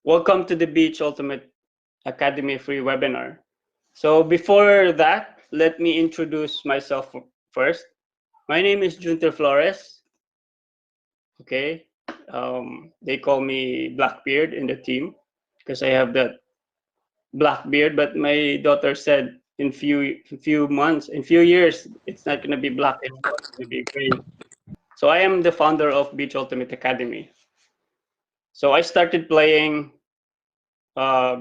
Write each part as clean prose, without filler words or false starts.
Welcome to the Beach Ultimate Academy free webinar. So before that, let me introduce myself first. My name is Junter Flores. Okay, they call me Blackbeard in the team because I have that black beard. But my daughter said in few months, in few years, it's not gonna be black anymore. It's gonna be gray. So I am the founder of Beach Ultimate Academy. So I started playing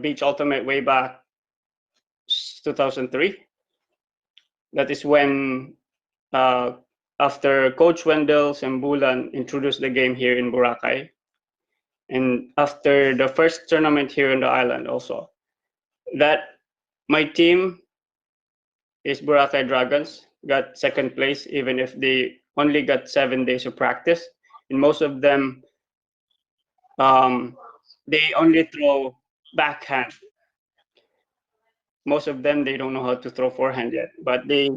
Beach Ultimate way back 2003. That is when, uh, after Coach Wendell Sembulan introduced the game here in Boracay, and after the first tournament here in the island also, that my team is Boracay Dragons, got second place, even if they only got 7 days of practice. And most of them, they only throw backhand. Most of them, they don't know how to throw forehand yet, but they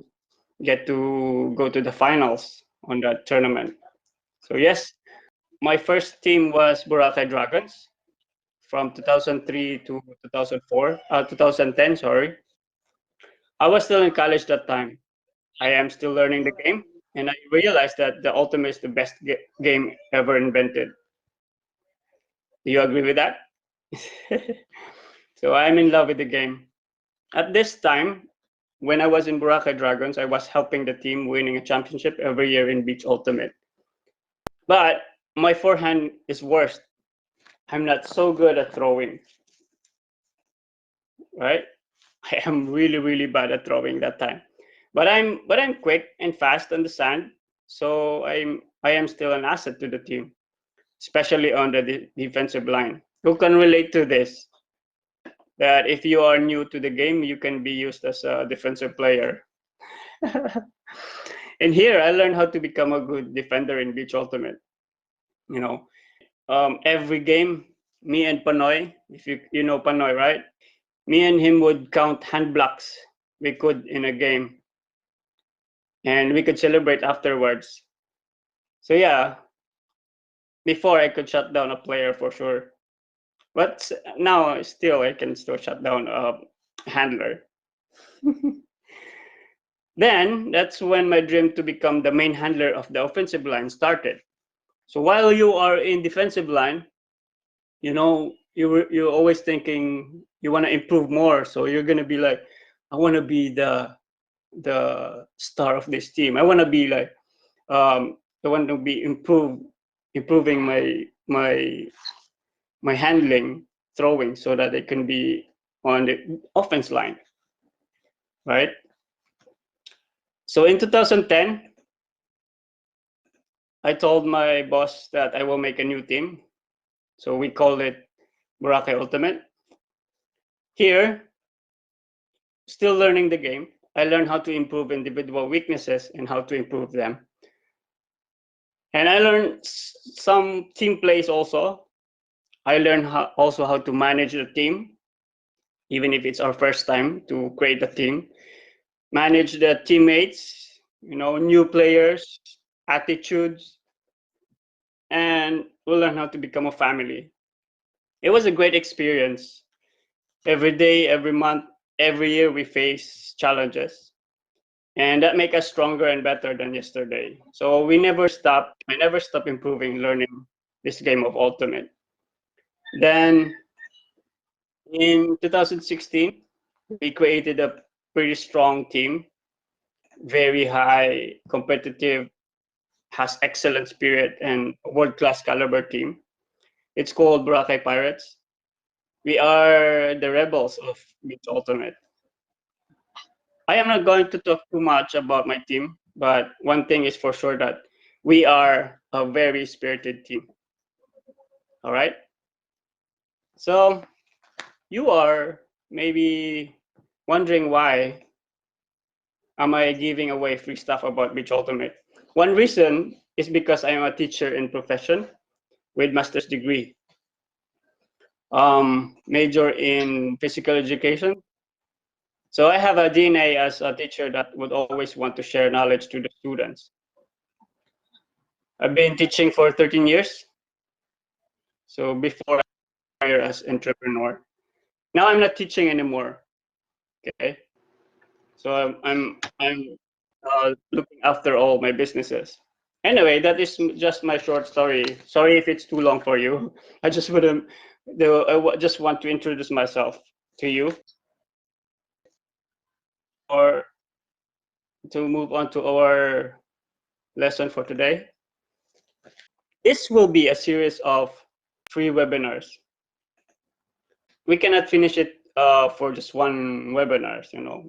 get to go to the finals on that tournament. So yes, my first team was Boracay Dragons from 2003 to 2010, sorry. I was still in college that time. I am still learning the game, and I realized that the Ultimate is the best game ever invented. Do you agree with that? So I'm in love with the game. At this time, when I was in Boracay Dragons, I was helping the team winning a championship every year in Beach Ultimate. But my forehand is worst. I'm not so good at throwing, right? I am really, really bad at throwing that time. But I'm quick and fast on the sand, so I am still an asset to the team, especially on the defensive line. Who can relate to this? That if you are new to the game, you can be used as a defensive player. And here I learned how to become a good defender in Beach Ultimate. You know, every game, me and Panoy, if you know Panoy, right? Me and him would count hand blocks we could in a game, and we could celebrate afterwards. So yeah, before I could shut down a player for sure, but now still I can still shut down a handler. Then that's when my dream to become the main handler of the offensive line started. So while you are in defensive line, you're always thinking you want to improve more. So you're gonna be like, I want to be the star of this team. I want to be like, I want to be improving my handling, throwing, so that it can be on the offense line, right? So in 2010, I told my boss that I will make a new team. So we called it Boracay Ultimate. Here, still learning the game, I learned how to improve individual weaknesses and how to improve them. And I learned some team plays also. I learned also how to manage the team, even if it's our first time to create a team. Manage the teammates, new players, attitudes, and we'll learn how to become a family. It was a great experience. Every day, every month, every year we face challenges, and that make us stronger and better than yesterday. So we never stop. I never stop improving, learning this game of Ultimate. Then in 2016, we created a pretty strong team, very high competitive, has excellent spirit and world-class caliber team. It's called Boracay Pirates. We are the rebels of Beach Ultimate. I am not going to talk too much about my team, but one thing is for sure that we are a very spirited team. All right. So you are maybe wondering why am I giving away free stuff about Beach Ultimate? One reason is because I am a teacher in profession with master's degree, major in physical education. So I have a DNA as a teacher that would always want to share knowledge to the students. I've been teaching for 13 years. So before I hire as entrepreneur. Now I'm not teaching anymore. Okay, so I'm looking after all my businesses. Anyway, that is just my short story. Sorry if it's too long for you. I just wouldn't. Just want to introduce myself to you, or to move on to our lesson for today. This will be a series of free webinars. We cannot finish it for just one webinar,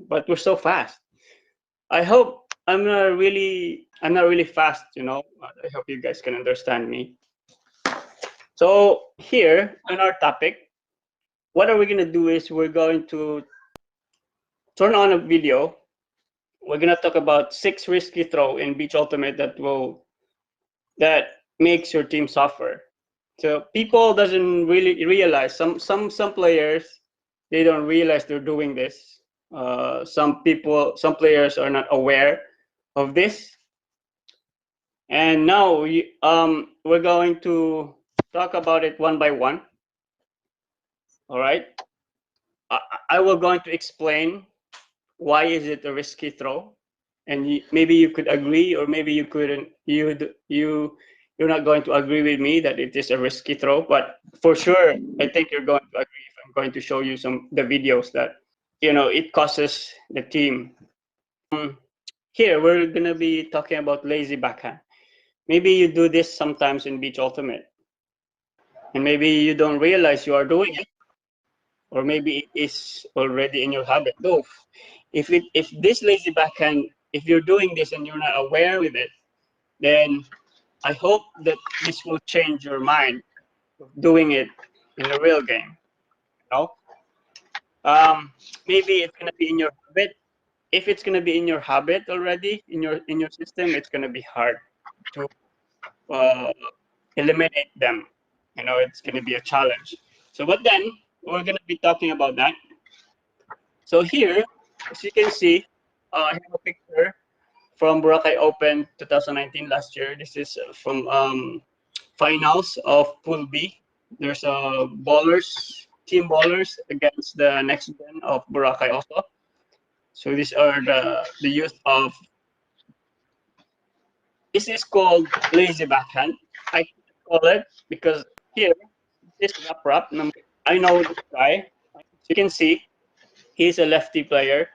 but we're so fast. I hope I'm not really fast, I hope you guys can understand me. So here on our topic, what are we going to do is we're going to turn on a video. We're going to talk about 6 risky throw in Beach Ultimate that makes your team suffer. So people doesn't really realize, some players, they don't realize they're doing this. Some players are not aware of this. And now we're going to talk about it one by one. All right. I will going to explain why is it a risky throw, and maybe you could agree, or maybe you couldn't. You're not going to agree with me that it is a risky throw, but for sure, I think you're going to agree if I'm going to show you the videos that it causes the team. Here we're gonna be talking about lazy backhand. Maybe you do this sometimes in Beach Ultimate, and maybe you don't realize you are doing it, or maybe it is already in your habit. Though, if this lazy backhand, if you're doing this and you're not aware with it, then I hope that this will change your mind of doing it in a real game. You know, maybe it's gonna be in your habit. If it's gonna be in your habit already in your system, it's gonna be hard to uh, eliminate them. It's going to be a challenge. So, but then we're going to be talking about that. So here, as you can see, I have a picture from Boracay Open 2019 last year. This is from finals of Pool B. There's team bowlers against the next gen of Boracay also. So these are the youth of. This is called lazy backhand. I call it because here this rap. I know this guy. You can see he's a lefty player.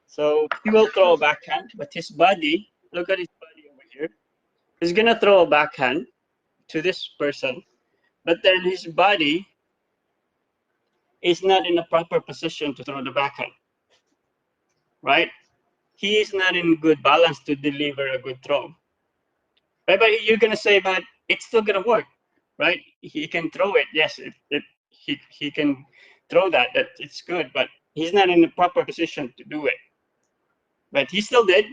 So he will throw a backhand, but his body, look at his body over here. He's gonna throw a backhand to this person, but then his body is not in a proper position to throw the backhand, right? He is not in good balance to deliver a good throw. Right, but you're gonna say, but it's still gonna work, right? He can throw it. Yes, he can throw that. That it's good, but he's not in the proper position to do it. But he still did,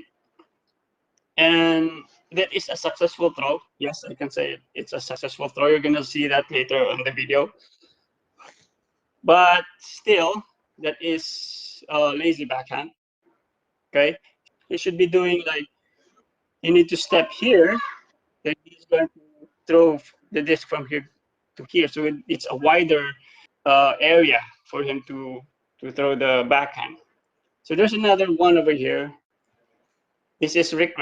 and that is a successful throw. Yes, I can say it's a successful throw. You're gonna see that later on the video. But still, that is lazy backhand. Okay, he should be doing like you need to step here, then he's going to throw the disc from here to here. So it's a wider area for him to throw the backhand. So there's another one over here. This is Rick,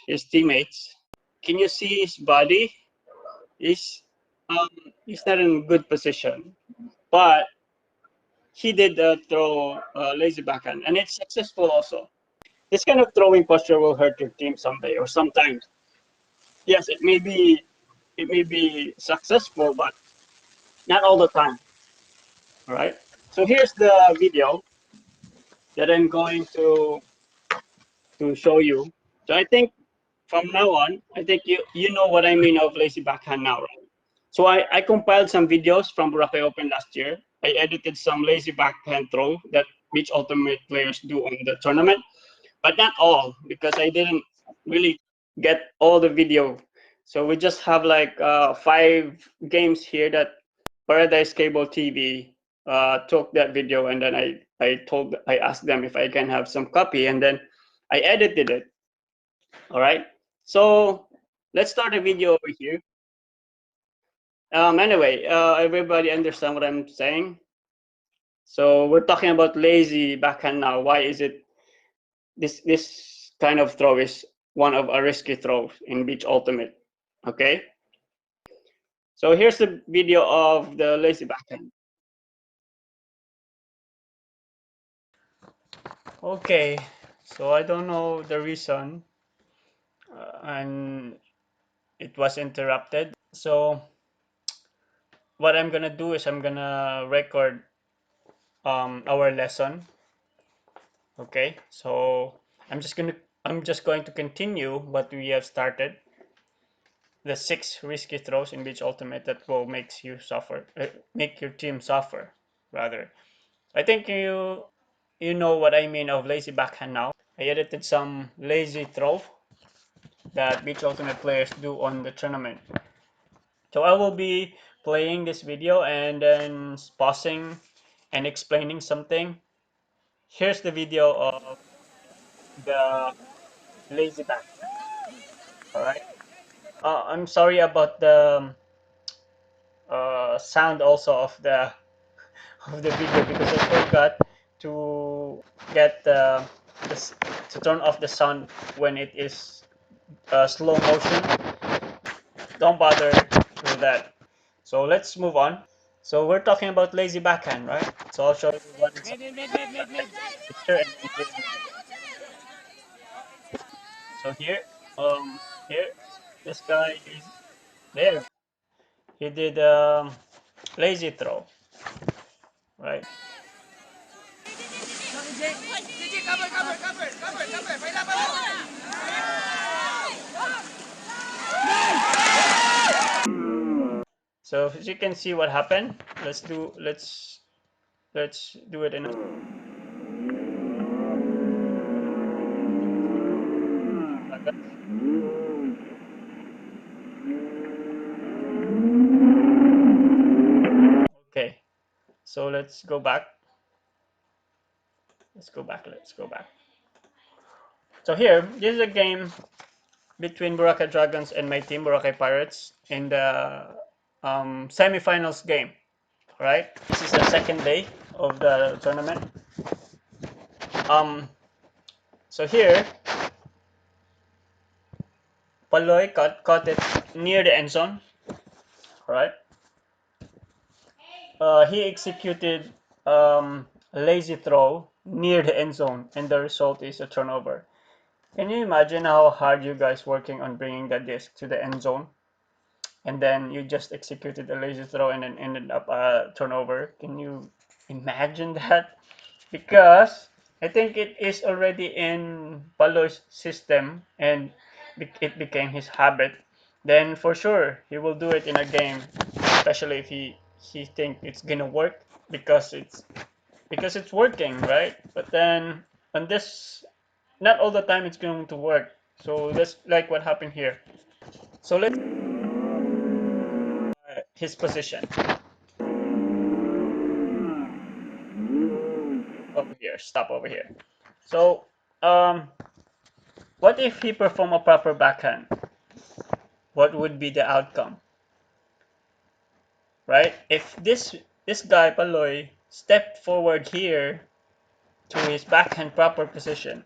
his teammates. Can you see his body? He's he's not in good position, but he did throw lazy backhand, and it's successful also. This kind of throwing posture will hurt your team someday or sometimes. Yes, it may be successful, but not all the time. All right. So here's the video that I'm going to show you. So I think from now on, I think you know what I mean of lazy backhand now, right? So I compiled some videos from Boracay Open last year. I edited some lazy backhand throw that Beach Ultimate players do on the tournament, but not all because I didn't really get all the video. So we just have like 5 games here that Paradise Cable TV took that video, and then I asked them if I can have some copy, and then I edited it. All right. So let's start the video over here. Anyway, everybody understand what I'm saying? So we're talking about lazy backhand now. Why is it this kind of throw is one of our risky throws in Beach Ultimate? Okay. So here's the video of the lazy backhand. Okay. So I don't know the reason, and it was interrupted. So what I'm gonna do is I'm gonna record our lesson. Okay, so I'm just going to continue what we have started. The 6 risky throws in Beach Ultimate that will make your team suffer. Rather, I think you know what I mean of lazy backhand now. I edited some lazy throw that Beach Ultimate players do on the tournament. So I will be playing this video and then pausing and explaining something. Here's the video of the lazy backhand. All right. I'm sorry about the sound also of the video because I forgot to get the to turn off the sound when it is slow motion. Don't bother with that. So let's move on. So we're talking about lazy backhand, right? So I'll show you one picture and then here. So here, this guy is there. He did lazy throw, right? So as you can see what happened. Let's do it in a Okay. So let's go back. Let's go back. So here, this is a game between Boracay Dragons and my team, Boracay Pirates, in the semifinals game. Right? This is the second day of the tournament. Um, so here, Paloy caught it near the end zone. Right? He executed a lazy throw near the end zone, and the result is a turnover. Can you imagine how hard you guys working on bringing that disc to the end zone? And then you just executed a lazy throw and then ended up a turnover. Can you imagine that? Because I think it is already in Palo's system and it became his habit. Then for sure he will do it in a game, especially if he think it's gonna work because it's working, right? But then on this, not all the time it's going to work. So that's like what happened here. So let's his position over here. Stop over here. So what if he perform a proper backhand? What would be the outcome, right? If this guy Paloy stepped forward here to his backhand proper position,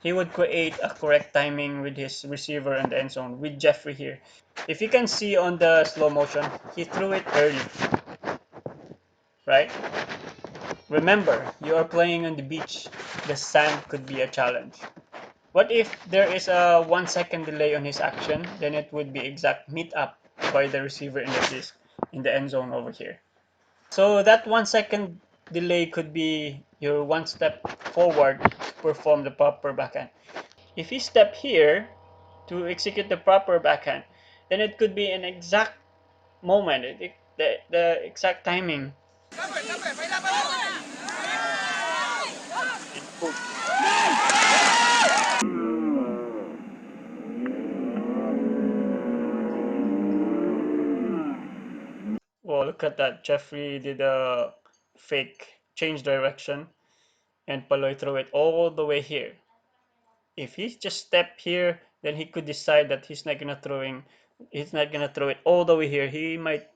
he would create a correct timing with his receiver in the end zone with Jeffrey here. If you can see on the slow motion, he threw it early, right? Remember, you are playing on the beach. The sand could be a challenge. What if there is a 1 second delay on his action? Then it would be exact meet up by the receiver in the disc in the end zone over here. So that 1 second delay could be your one step forward to perform the proper backhand. If he step here to execute the proper backhand, then it could be an exact moment, the exact timing. Oh, look at that. Jeffrey did a fake change direction and Paloy threw it all the way here. If he just step here, then he could decide that he's not gonna throw it all the way here. He might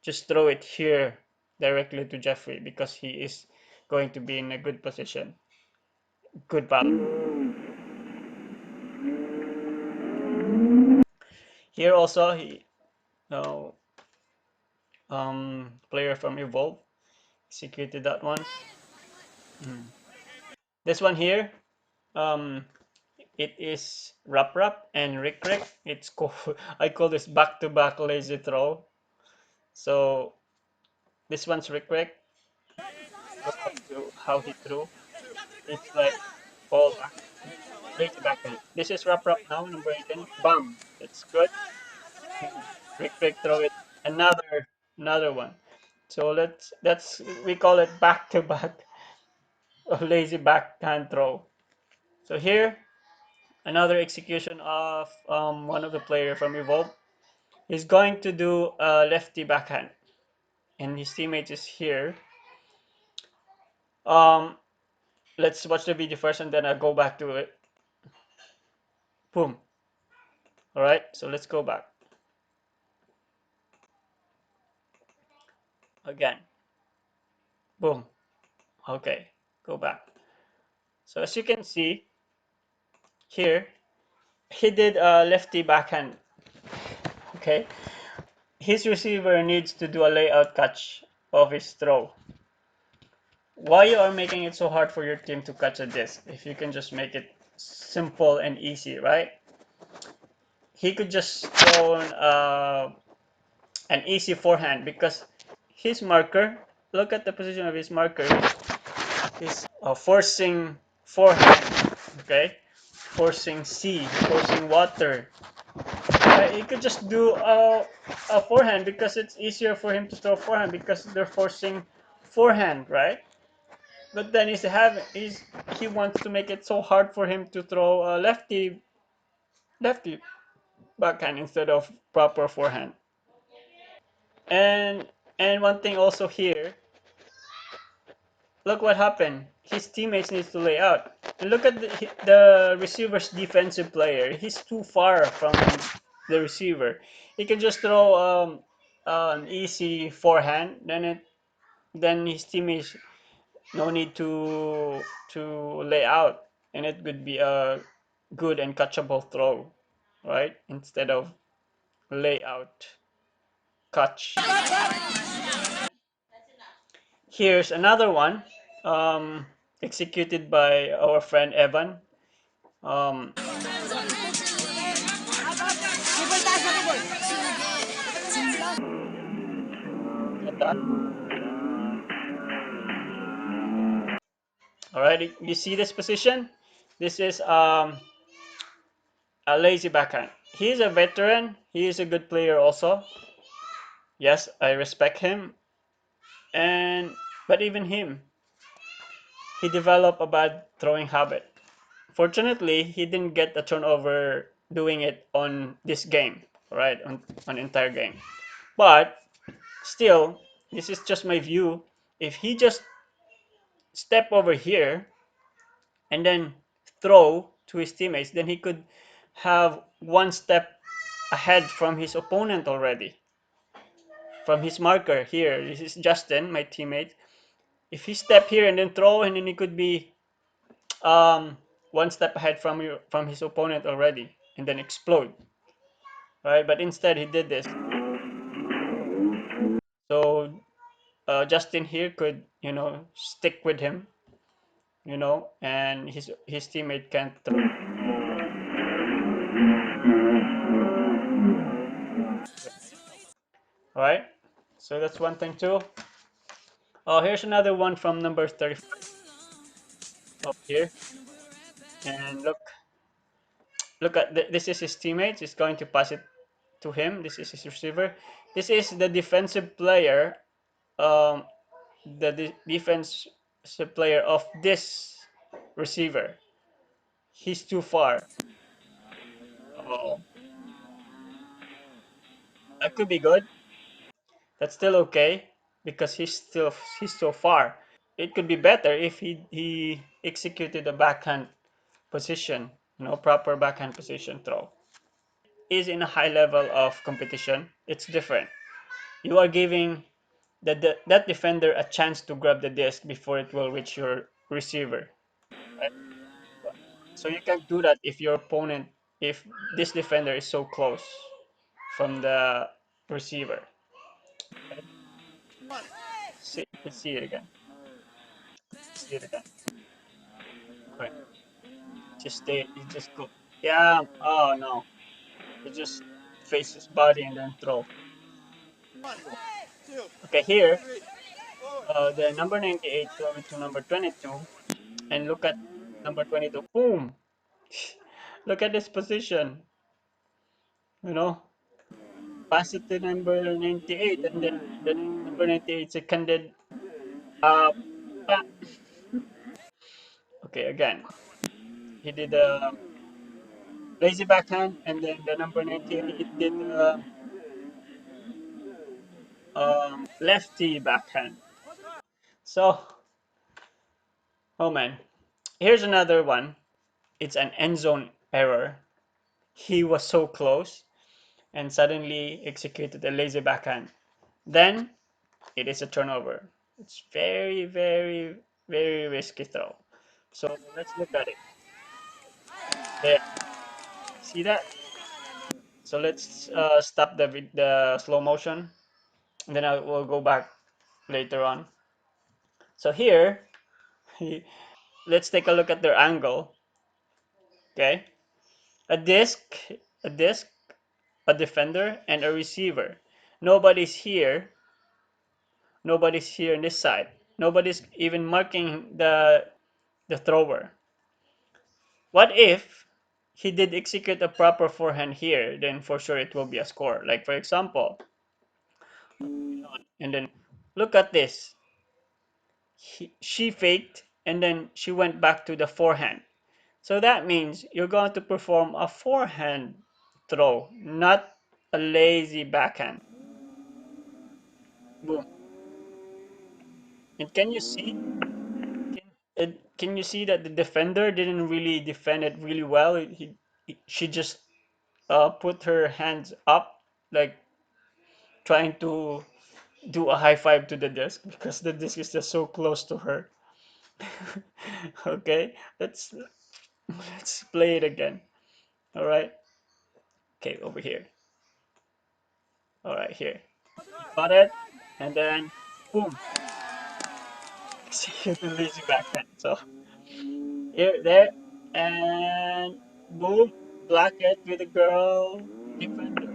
just throw it here directly to Jeffrey because he is going to be in a good position, good balance. Here also, he no player from Evolve executed that one. Mm. This one here, um, it is Rap Rap and Rick Rick. It's called I call this back-to-back lazy throw. So this one's Rick Rick. Look how he threw. It's like fall back, lazy backhand. This is Rap Rap now, number 18. Bam! It's good. Rick Rick throw it. Another one. So that's we call it back-to-back lazy backhand throw. So here another execution of one of the player from Evolve. He's going to do a lefty backhand, and his teammate is here. Um, let's watch the video first, and then I'll go back to it. Boom. All right, so let's go back again. Boom. Okay, go back. So as you can see here, he did a lefty backhand. Okay, his receiver needs to do a layout catch of his throw. Why you are making it so hard for your team to catch a disc if you can just make it simple and easy, right? He could just throw an easy forehand because his marker, look at the position of his marker, he's forcing forehand, okay? Forcing C, forcing water. He could just do a forehand because it's easier for him to throw forehand because they're forcing forehand, right? But then he wants to make it so hard for him to throw a lefty backhand instead of proper forehand. And and one thing also here, look what happened. His teammates needs to lay out. And look at the receiver's defensive player. He's too far from the receiver. He can just throw an easy forehand. Then his teammates no need to lay out, and it could be a good and catchable throw, right? Instead of layout catch. Here's another one, um, executed by our friend Evan. Um, get that? All right, you see this position? This is a lazy backhand. He's a veteran. He is a good player also. Yes, I respect him. And but even him, he developed a bad throwing habit. Fortunately, he didn't get a turnover doing it on this game, right? On entire game. But still, this is just my view. If he just step over here and then throw to his teammates, then he could have one step ahead from his opponent already, from his marker here. This is Justin, my teammate. If he step here and then throw, and then he could be um, one step ahead from his opponent already, and then explode, right? But instead he did this. So Justin here could stick with him, and his teammate can't throw. All right. So that's one thing too. Oh, here's another one from number 35 up here. And look at this is his teammate. He's going to pass it to him. This is his receiver. This is the defensive player. Um, the defensive player of this receiver. He's too far. Oh, that could be good. That's still okay because he's so far. It could be better if he executed a backhand position, proper backhand position throw. Is in a high level of competition. It's different. you are giving that defender a chance to grab the disc before it will reach your receiver. Right? So you can do that if your opponent, if this defender is so close from the receiver. Okay? See, let's see it again. Let's see it again. Okay. Just stay. You just go. Yeah. Oh no. You just face his body and then throw. Okay. Here, the number 98 throw it to number 22, and look at number 22. Boom. Look at this position. You know, pass it to number 98, and then the number 98 seconded. Uh, pa- okay, again, he did a lazy backhand, and then the number 98 did lefty backhand. So, oh man, here's another one. It's an end zone error. He was so close and suddenly executed a lazy backhand. Then it is a turnover. It's very, very, very risky throw. So let's look at it. There, see that? So let's stop the slow motion, and then I will go back later on. So here, let's take a look at their angle. Okay, a disc, a disc, a defender, and a receiver. Nobody's here. Nobody's here on this side. Nobody's even marking the thrower. What if he did execute a proper forehand here? Then for sure it will be a score. Like for example, and then look at this. She faked and then she went back to the forehand. So that means you're going to perform a forehand throw, not a lazy backhand. Boom. And can you see? Can you see that the defender didn't really defend it really well? She just put her hands up, like trying to do a high five to the disc because the disc is just so close to her. Okay, let's play it again. All right. Okay, over here. All right, here. Got it, and then boom, execute the lazy backhand. So here, there, and boom, block it with a girl defender.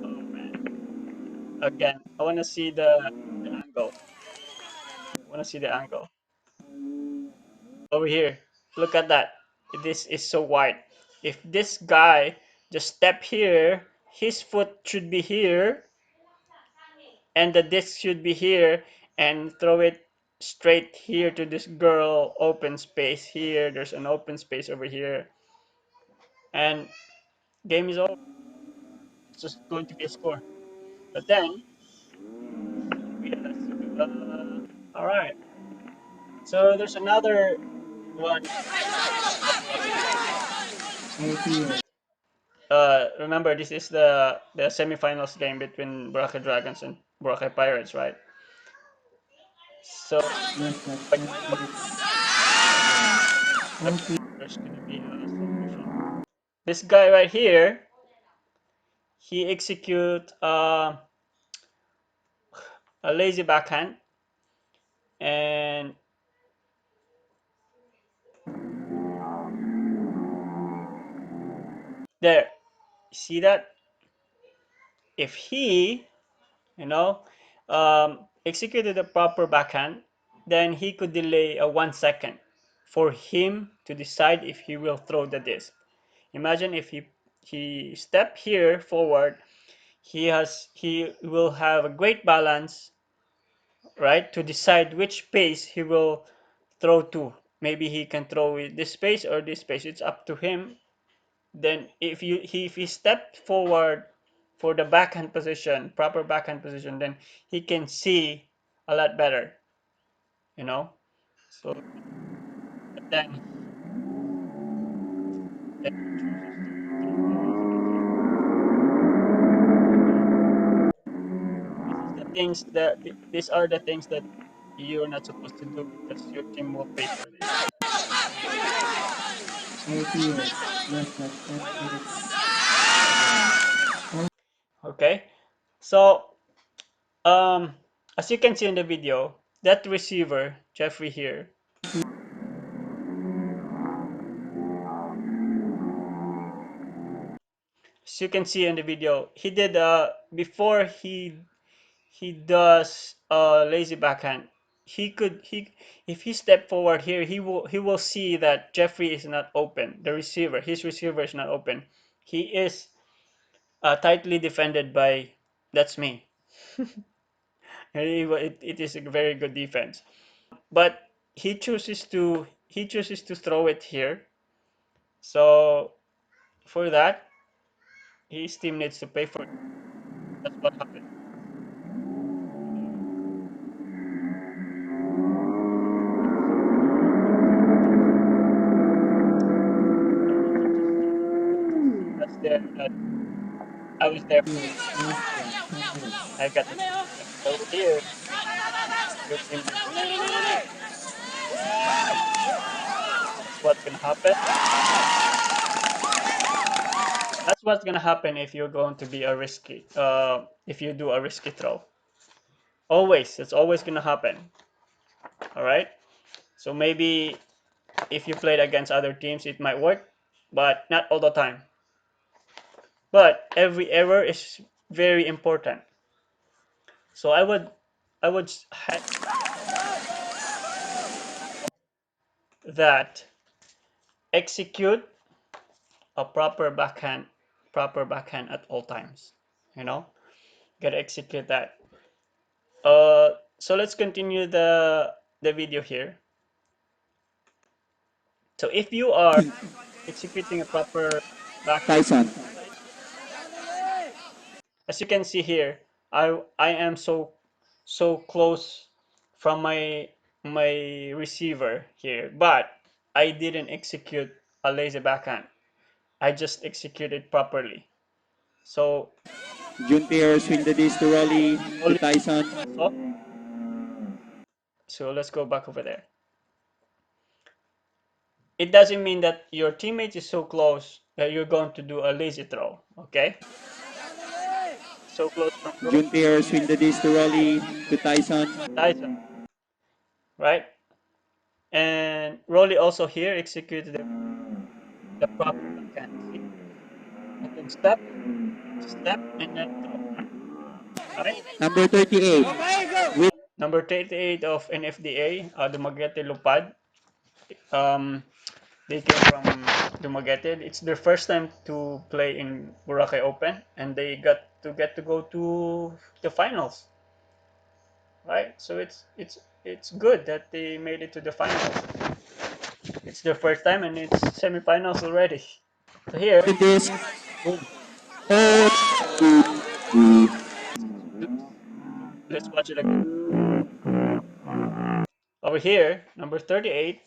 Oh man. Again, I want to see the angle. I want to see the angle. Over here. Look at that. This is so wide. If this guy just step here, his foot should be here and the disc should be here and throw it straight here to this girl open space here. There's an open space over here. And game is over. It's just going to be a score. But then we have to do all right. So there's another one. Remember this is the semifinals game between Boracay Dragons and Boracay Pirates, right? So but there's gonna be a solution. This guy right here, he execute a lazy backhand, and there, see that? If he, you know, executed a proper backhand, then he could delay a 1 second for him to decide if he will throw the disc. Imagine if he step here forward, he will have a great balance, right, to decide which pace he will throw to. Maybe he can throw with this space or this space. It's up to him. Then if he stepped forward for the backhand position, proper backhand position, then he can see a lot better, you know. So but then he chooses to throw a lazy backhand. things that these are the things that you're not supposed to do because your team will pay for this. Okay, so um, as you can see in the video, that receiver Jeffrey here, as you can see in the video, he did before he does lazy backhand. He could he If he step forward here, he will see that Jeffrey is not open. The receiver, his receiver is not open. He is tightly defended by that's me. It is a very good defense. But he chooses to throw it here. So for that, his team needs to pay for it. That's what happened. That's there that I was there for. I got the chance. So here, your team needs to pay for it. That's what's gonna happen. That's what's gonna happen if you're going to be a risky. If you do a risky throw. Always, it's always gonna happen. All right. So maybe if you played against other teams, it might work, but not all the time. But every error is very important. So I would that execute a proper backhand at all times. You know, gotta execute that. So let's continue the video here. So if you are executing a proper backhand, as you can see here, I am so close from my receiver here, but I didn't execute a lazy backhand. I just executed properly. So June pair swing the disc to Rolly to only Tyson. also. So let's go back over there. It doesn't mean that your teammate is so close that you're going to do a lazy throw. Okay, so close from June pair swing the disc to Rolly to Tyson. Tyson, right? And Rolly also here executed the proper backhand. See, and then step, and then throw. Right? Number 38. With Number 38 of NFDA, Dumaguete Lupad. Um, they came from Dumaguete. It's their first time to play in Boracay Open, and they get to go to the finals, right? So it's good that they made it to the finals. It's their first time, and it's semifinals already. So here, the disc. boom. Oh. Let's watch it again. Over here, number 38,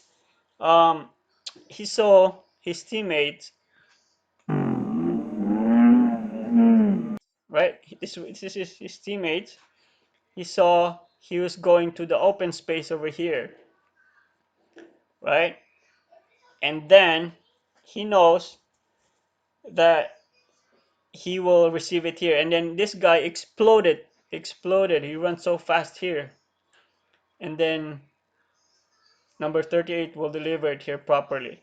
um, he saw his teammates, right? This is his teammates. He saw he was going to the open space over here, right? And then he knows that he will receive it here. And then this guy exploded. He runs so fast here. And then number 38 will deliver it here properly.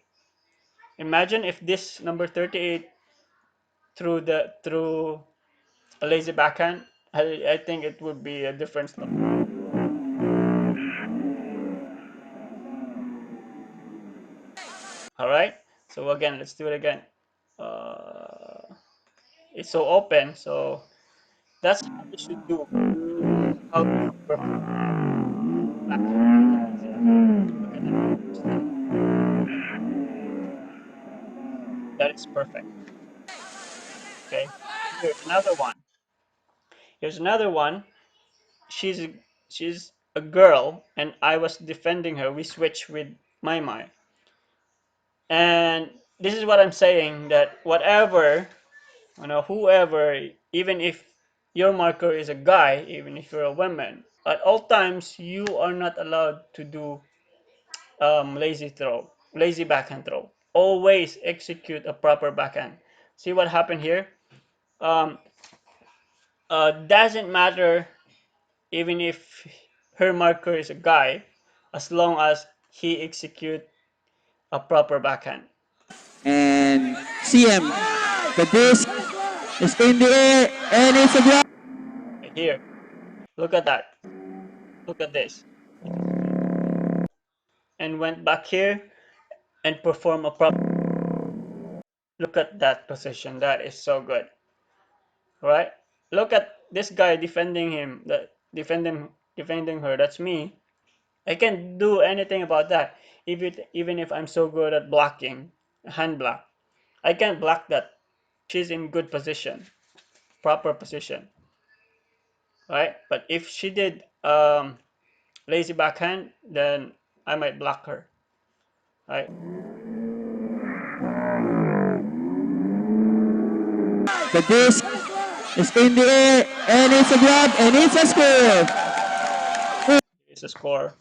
Imagine if this number 38 through a lazy backhand. I think it would be a different story. All right. So again, let's do it again. Uh, it's so open. So that's how you should do. How you should perform backhand. Look at that. That is perfect. Okay. Here's another one. Here's another one. She's she's a girl, and I was defending her. We switched with my. And this is what I'm saying, that whatever, whoever, even if your marker is a guy, even if you're a woman, at all times you are not allowed to do lazy backhand throw. Always execute a proper backhand. See what happened here? Um, doesn't matter even if her marker is a guy, as long as he execute a proper backhand. And CM, the disc is in the air and it's a block. Right here, look at that. Look at this. And went back here and perform a proper. Look at that position. That is so good, right? Look at this guy defending him. Defending her. That's me. I can't do anything about that. Even if I'm so good at blocking, hand block, I can't block that. She's in good position, proper position, right? But if she did lazy backhand, then I might block her, right? The disc is in the air and it's a block and it's a score. It's a score.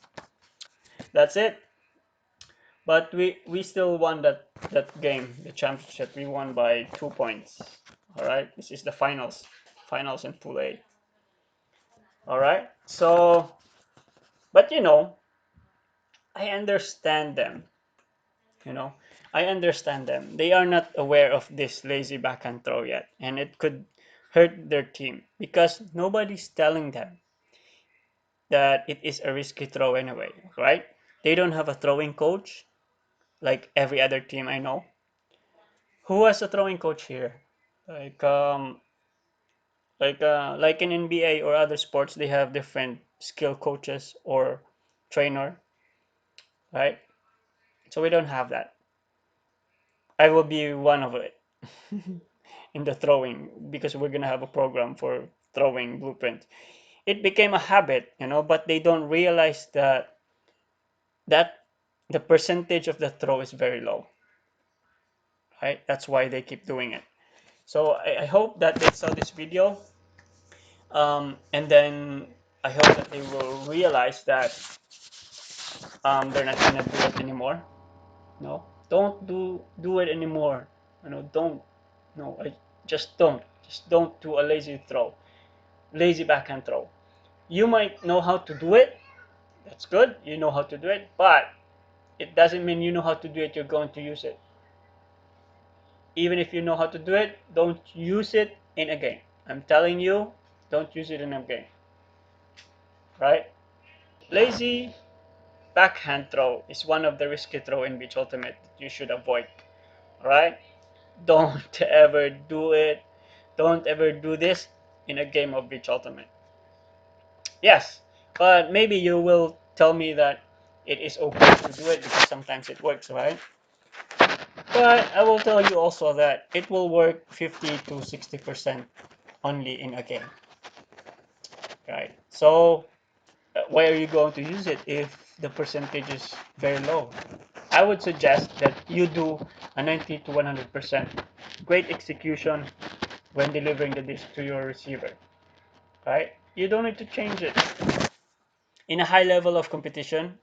That's it. But we still won that game, the championship. We won by 2 points. All right. This is the finals in Pool A. All right. So, but I understand them. You know, I understand them. They are not aware of this lazy backhand throw yet, and it could hurt their team because nobody's telling them that it is a risky throw anyway, right? They don't have a throwing coach like every other team I know. Who has a throwing coach here? Like like in NBA or other sports, they have different skill coaches or trainer, right? So we don't have that. I will be one of it in the throwing because we're gonna have a program for throwing blueprint. It became a habit, but they don't realize that the percentage of the throw is very low, right? That's why they keep doing it. So I hope that they saw this video, and then I hope that they will realize that they're not gonna do it anymore. No, don't do it anymore. Don't. No, just don't do a lazy backhand throw. You might know how to do it. That's good. You know how to do it, but it doesn't mean you know how to do it. You're going to use it. Even if you know how to do it, don't use it in a game. I'm telling you, don't use it in a game. Right? Lazy backhand throw is one of the risky throw in Beach Ultimate that you should avoid. Right? Don't ever do it. Don't ever do this in a game of Beach Ultimate. Yes, but maybe you will tell me that it is okay to do it because sometimes it works, right? But I will tell you also that it will work 50 to 60% only in a game, right? So why are you going to use it if the percentage is very low? I would suggest that you do a 90 to 100% great execution when delivering the dish to your receiver, right? You don't need to change it. In a high level of competition,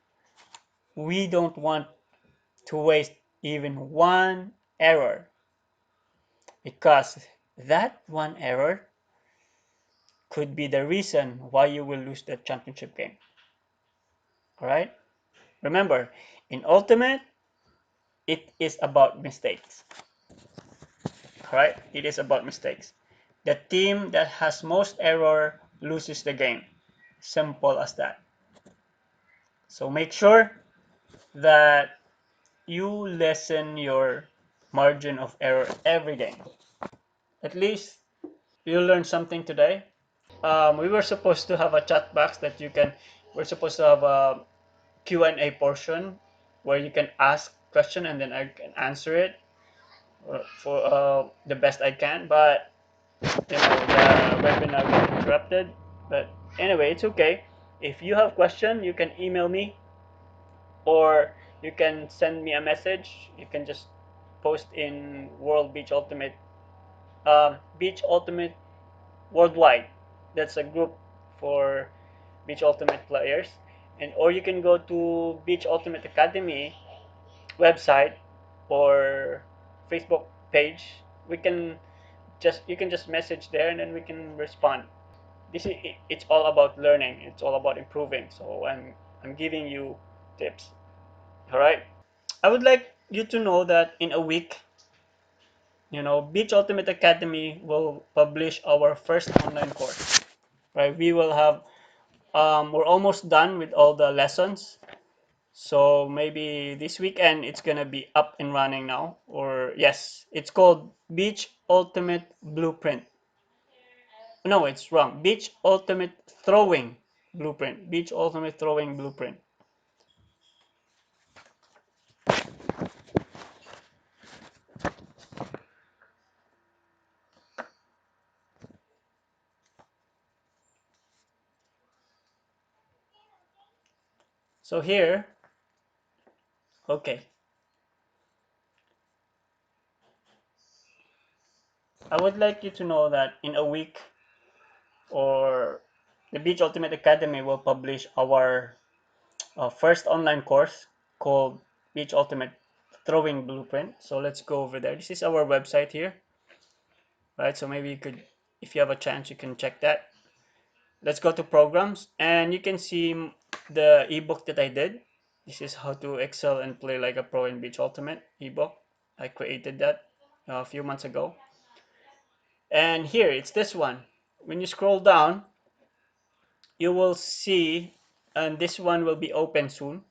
we don't want to waste even one error because that one error could be the reason why you will lose the championship game. All right? Remember, in Ultimate, it is about mistakes. All right? It is about mistakes. The team that has most error loses the game. Simple as that. So make sure that you lessen your margin of error every game. At least you learned something today. We were supposed to have a chat box that you can. We're supposed to have a Q&A portion where you can ask question and then I can answer it for the best I can. But the webinar got interrupted. But anyway, it's okay. If you have question, you can email me or you can send me a message. You can just post in World Beach Ultimate, Beach Ultimate Worldwide. That's a group for Beach Ultimate players. And or you can go to Beach Ultimate Academy website or Facebook page. We can just you can just message there and then we can respond. This is it's all about learning. It's all about improving. So I'm giving you tips. All right. I would like you to know that in a week, Beach Ultimate Academy will publish our first online course. Right? We will have we're almost done with all the lessons. So maybe this weekend it's gonna be up and running now. Or yes, it's called Beach Ultimate Blueprint. No, it's wrong. Beach Ultimate Throwing Blueprint. Beach Ultimate Throwing Blueprint. So here, okay, I would like you to know that in a week or the Beach Ultimate Academy will publish our first online course called Beach Ultimate Throwing Blueprint. So let's go over there. This is our website here, right? So maybe you could, if you have a chance, you can check that. Let's go to programs and you can see the ebook that I did. This is how to excel and play like a pro in Beach Ultimate ebook. I created that a few months ago. And here, it's this one. When you scroll down, you will see, and this one will be open soon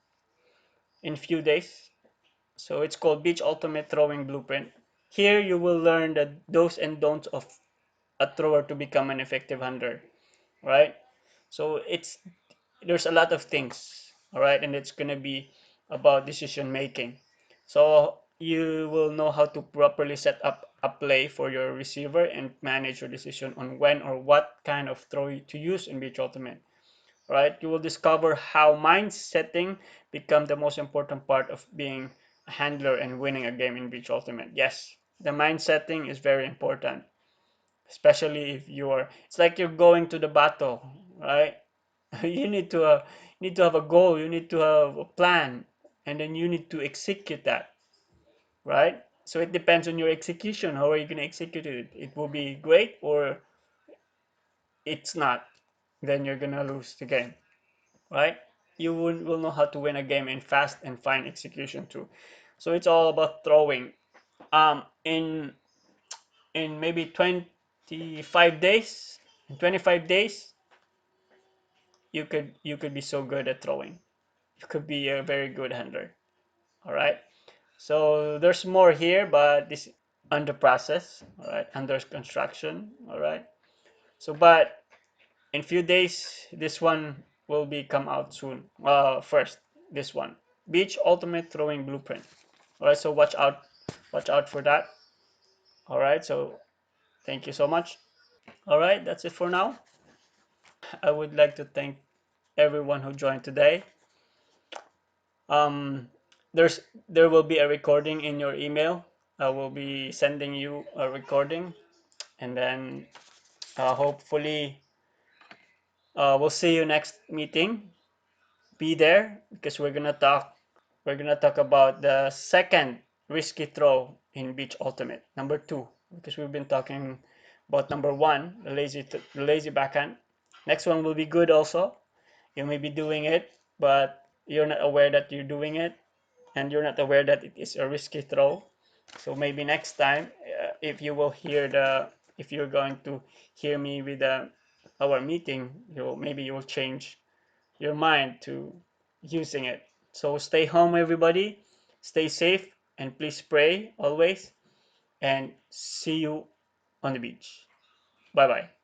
in few days. So it's called Beach Ultimate Throwing Blueprint. Here you will learn the do's and don'ts of a thrower to become an effective handler, right? So there's a lot of things, all right, and it's gonna be about decision making. So you will know how to properly set up a play for your receiver and manage your decision on when or what kind of throw to use in Beach Ultimate. Right? You will discover how mind setting become the most important part of being a handler and winning a game in Beach Ultimate. Yes, the mind setting is very important, especially if you're. It's like you're going to the battle, right? You need to have a goal. You need to have a plan, and then you need to execute that, right? So it depends on your execution. How are you going to execute it? It will be great, or it's not. Then you're gonna lose the game, right? You will know how to win a game in fast and fine execution too. So it's all about throwing. In maybe 25 days, in 25 days, you could be so good at throwing. You could be a very good handler. All right. So there's more here, but this under process. All right, under construction. All right. So, but in few days, this one will be come out soon. First, this one, Beach Ultimate Throwing Blueprint. All right, so watch out for that. All right, so thank you so much. All right, that's it for now. I would like to thank everyone who joined today. Um, there's there will be a recording in your email. I will be sending you a recording, and then hopefully we'll see you next meeting. Be there because we're gonna talk about the second risky throw in Beach Ultimate, number two, because we've been talking about number one, the lazy backhand. Next one will be good also. You may be doing it, but you're not aware that you're doing it, and you're not aware that it is a risky throw. So maybe next time, if you're going to hear me with our meeting, you'll change your mind to using it. So stay home, everybody. Stay safe and please pray always. And see you on the beach. Bye bye.